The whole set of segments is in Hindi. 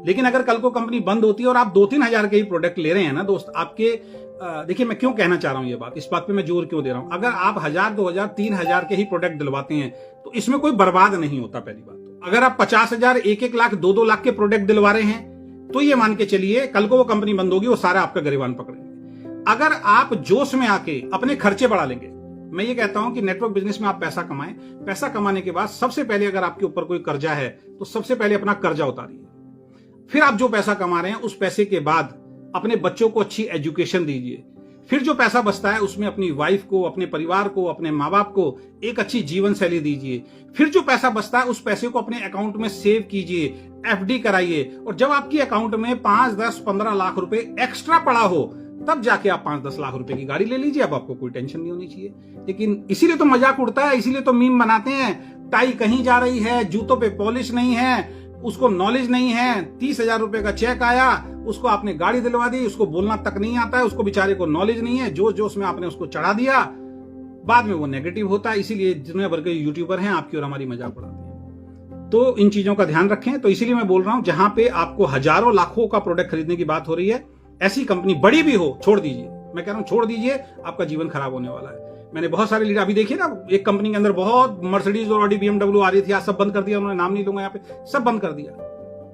लेकिन अगर कल को कंपनी बंद होती है और आप 2-3 हजार के ही प्रोडक्ट ले रहे हैं ना दोस्त, आपके देखिए मैं क्यों कहना चाह रहा हूं ये बात, इस बात पे मैं जोर क्यों दे रहा हूं। अगर आप 1000, 2000, 3000 के ही प्रोडक्ट दिलवाते हैं तो इसमें कोई बर्बाद नहीं होता। पहली बात तो अगर आप 50,000, 1-1 लाख, 2-2 लाख के प्रोडक्ट दिलवा रहे हैं तो ये मान के चलिए कल को वो कंपनी बंद होगी, वो सारा आपका गिरबान पकड़ेंगे। अगर आप जोश में आके अपने खर्चे बढ़ा लेंगे, मैं ये कहता हूं कि नेटवर्क बिजनेस में आप पैसा कमाएं, पैसा कमाने के बाद सबसे पहले अगर आपके ऊपर कोई कर्जा है तो सबसे पहले अपना कर्जा उतारिए। फिर आप जो पैसा कमा रहे हैं उस पैसे के बाद अपने बच्चों को अच्छी एजुकेशन दीजिए। फिर जो पैसा बचता है उसमें अपनी वाइफ को, अपने परिवार को, अपने माँ बाप को एक अच्छी जीवन शैली दीजिए। फिर जो पैसा बचता है उस पैसे को अपने अकाउंट में सेव कीजिए, एफडी कराइए, और जब आपकी अकाउंट में 5, 10, 15 लाख रुपए एक्स्ट्रा पड़ा हो तब जाके आप 5-10 लाख रुपए की गाड़ी ले लीजिए। अब आपको कोई टेंशन नहीं होनी चाहिए। लेकिन इसीलिए तो मजाक उड़ता है, इसीलिए तो मीम बनाते हैं, टाई कहीं जा रही है, जूतों पे पॉलिश नहीं है, उसको नॉलेज नहीं है, 30,000 रुपए का चेक आया, उसको आपने गाड़ी दिलवा दी, उसको बोलना तक नहीं आता है, उसको बेचारे को नॉलेज नहीं है, जोश में आपने उसको चढ़ा दिया, बाद में वो नेगेटिव होता है। इसीलिए दुनिया भर के यूट्यूबर हैं आपकी और हमारी मजाक उड़ाते हैं। तो इन चीजों का ध्यान रखें। तो इसीलिए मैं बोल रहा हूं, जहां पे आपको हजारों लाखों का प्रोडक्ट खरीदने की बात हो रही है, ऐसी कंपनी बड़ी भी हो, छोड़ दीजिए। मैं कह रहा हूं छोड़ दीजिए, आपका जीवन खराब होने वाला है। मैंने बहुत सारे लीडर अभी देखिए ना, एक कंपनी के अंदर बहुत मर्सिडीज और ऑडी, BMW आ रही थी, आज सब बंद कर दिया उन्होंने, नाम नहीं लूंगा यहाँ पे, सब बंद कर दिया।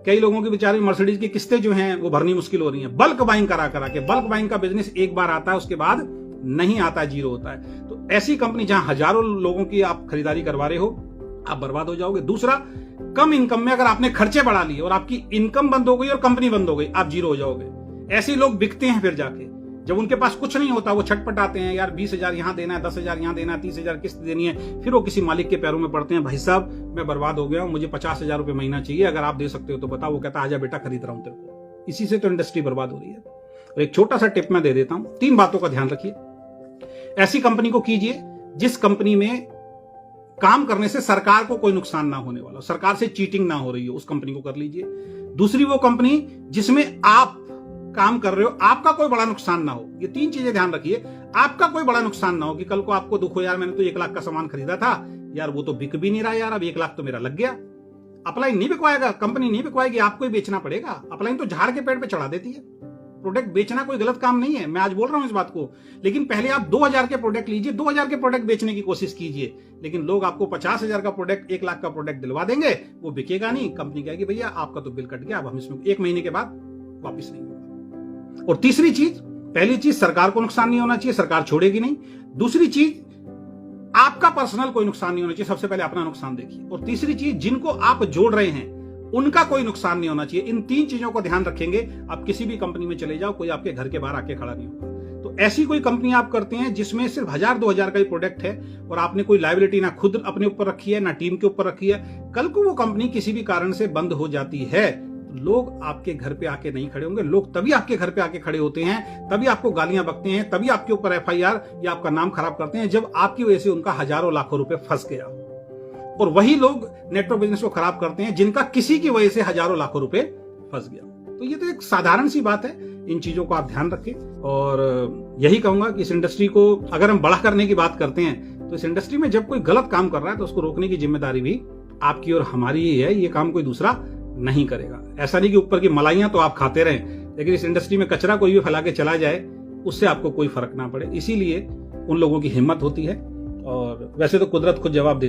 कई लोगों की बेचारी मर्सिडीज की किस्तें जो हैं वो भरनी मुश्किल हो रही हैं, बल्क बाइंग करा के। बल्क बाइंग का बिजनेस एक बार आता है, उसके बाद नहीं आता, जीरो होता है। तो ऐसी कंपनी जहां हजारों लोगों की आप खरीदारी करवा रहे हो, आप बर्बाद हो जाओगे। दूसरा, कम इनकम में अगर आपने खर्चे बढ़ा लिए और आपकी इनकम बंद हो गई और कंपनी बंद हो गई, आप जीरो हो जाओगे। ऐसे लोग बिकते हैं फिर जाके, जब उनके पास कुछ नहीं होता वो छटपटाते हैं, यार 20,000 यहां देना है, 10,000 यहां देना है, 30,000 किस्त देनी है। फिर वो किसी मालिक के पैरों में पड़ते हैं, भाई साहब मैं बर्बाद हो गया हूं, मुझे 50,000 रुपए महीना चाहिए, अगर आप दे सकते हो तो बताओ। वो कहता आजा बेटा खरीद रहा हूं तेरे को। इसी से तो इंडस्ट्री बर्बाद हो रही है। और एक छोटा सा टिप मैं दे देता हूं, 3 बातों का ध्यान रखिए। ऐसी कंपनी को कीजिए जिस कंपनी में काम करने से सरकार को कोई नुकसान ना होने वाला, सरकार से चीटिंग ना हो रही हो, उस कंपनी को कर लीजिए। दूसरी, वो कंपनी जिसमें आप काम कर रहे हो, आपका कोई बड़ा नुकसान ना हो। ये 3 चीजें ध्यान रखिए। आपका कोई बड़ा नुकसान ना हो कि कल को आपको दुख हो, यार मैंने तो 1 लाख का सामान खरीदा था, यार वो तो बिक भी नहीं रहा, यार अब 1 लाख तो मेरा लग गया। अपलाइन नहीं बिकवाएगा, कंपनी नहीं बिकवाएगी, आपको ही बेचना पड़ेगा। अपलाइन तो झाड़ के पेड़ पे चढ़ा देती है। प्रोडक्ट बेचना कोई गलत काम नहीं है, मैं आज बोल रहा हूं इस बात को। लेकिन पहले आप 2000 के प्रोडक्ट लीजिए, 2000 के प्रोडक्ट बेचने की कोशिश कीजिए। लेकिन लोग आपको 50,000 का प्रोडक्ट, 1 लाख का प्रोडक्ट दिलवा देंगे, वो बिकेगा नहीं। कंपनी कहेगी भैया आपका तो बिल कट गया, अब हम इसमें 1 महीने के बाद वापिस नहीं होगा। और तीसरी चीज, पहली चीज सरकार को नुकसान नहीं होना चाहिए, सरकार छोड़ेगी नहीं। दूसरी चीज, आपका पर्सनल कोई नुकसान नहीं होना चाहिए, सबसे पहले अपना नुकसान देखिए। और तीसरी चीज, जिनको आप जोड़ रहे हैं उनका कोई नुकसान नहीं होना चाहिए। इन 3 चीजों को ध्यान रखेंगे, आप किसी भी कंपनी में चले जाओ, कोई आपके घर के बाहर आके खड़ा नहीं होगा। तो ऐसी कोई कंपनी आप करते हैं जिसमें सिर्फ 1000-2000 का ही प्रोडक्ट है और आपने कोई लायबिलिटी ना खुद अपने ऊपर रखी है ना टीम के ऊपर रखी है, कल को वो कंपनी किसी भी कारण से बंद हो जाती है, लोग आपके घर पे आके नहीं खड़े होंगे। लोग तभी आपके घर पे आके खड़े होते हैं, तभी आपको गालियां बकते हैं, तभी आपके ऊपर FIR या आपका नाम खराब करते हैं, जब आपकी वजह से उनका हजारों लाखों रुपए फंस गया। और वही लोग नेटवर्क बिजनेस को खराब करते हैं जिनका किसी की वजह से हजारों लाखों रुपए फंस गया। तो ये तो एक साधारण सी बात है, इन चीजों को आप ध्यान रखें। और यही कहूंगा कि इस इंडस्ट्री को अगर हम बड़ा करने की बात करते हैं तो इस इंडस्ट्री में जब कोई गलत काम कर रहा है तो उसको रोकने की जिम्मेदारी भी आपकी और हमारी ही है। ये काम कोई दूसरा नहीं करेगा। ऐसा नहीं कि ऊपर की मलाइयां तो आप खाते रहें, लेकिन इस इंडस्ट्री में कचरा कोई भी फैला के चला जाए उससे आपको कोई फर्क ना पड़े। इसीलिए उन लोगों की हिम्मत होती है। और वैसे तो कुदरत खुद जवाब दे